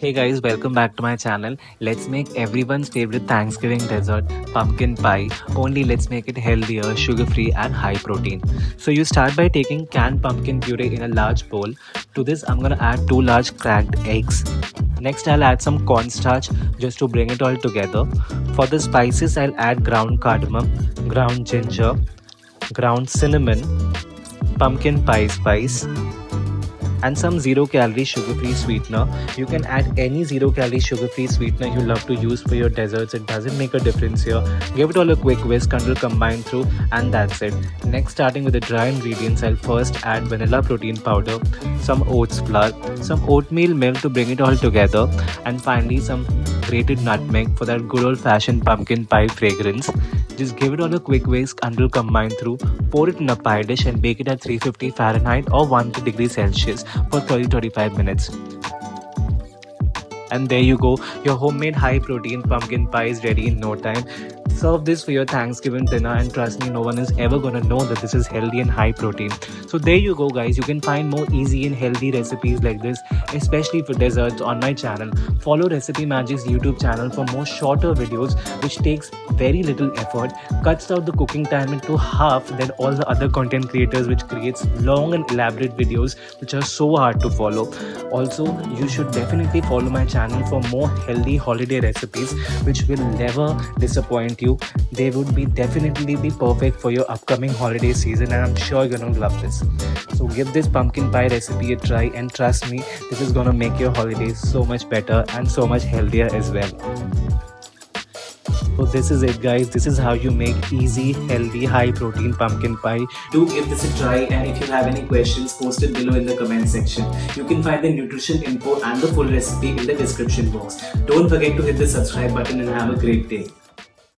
Hey guys, welcome back to my channel. Let's make everyone's favorite Thanksgiving dessert, pumpkin pie. Only let's make it healthier, sugar-free and high protein. So you start by taking canned pumpkin puree in a large bowl. To this I'm gonna add 2 large cracked eggs. Next I'll add some cornstarch just to bring it all together. For the spices I'll add ground cardamom, ground ginger, ground cinnamon, pumpkin pie spice, and some zero calorie sugar free sweetener. You can add any zero calorie sugar free sweetener you love to use for your desserts. It doesn't make a difference here. Give it all a quick whisk until combined through, and that's it. Next, starting with the dry ingredients, I'll first add vanilla protein powder, some oats flour, some oatmeal milk to bring it all together, and finally some grated nutmeg for that good old fashioned pumpkin pie fragrance. Just give it all a quick whisk until combined through. Pour it in a pie dish and bake it at 350 Fahrenheit or 1 degree Celsius for 30-35 minutes. And there you go, your homemade high protein pumpkin pie is ready in no time. Serve this for your Thanksgiving dinner and trust me, no one is ever gonna know that this is healthy and high protein. So there you go guys, you can find more easy and healthy recipes like this, especially for desserts, on my channel. Follow Recipe Magic's YouTube channel for more shorter videos which takes very little effort, cuts out the cooking time into half than all the other content creators which creates long and elaborate videos which are so hard to follow. Also, you should definitely follow my channel for more healthy holiday recipes which will never disappoint you. They would definitely be perfect for your upcoming holiday season, and I'm sure you're gonna love this. So give this pumpkin pie recipe a try and trust me, this is gonna make your holidays so much better and so much healthier as well. So this is it guys, this is how you make easy, healthy, high protein pumpkin pie. Do give this a try, and if you have any questions, post it below in the comment section. You can find the nutrition info and the full recipe in the description box. Don't forget to hit the subscribe button and have a great day.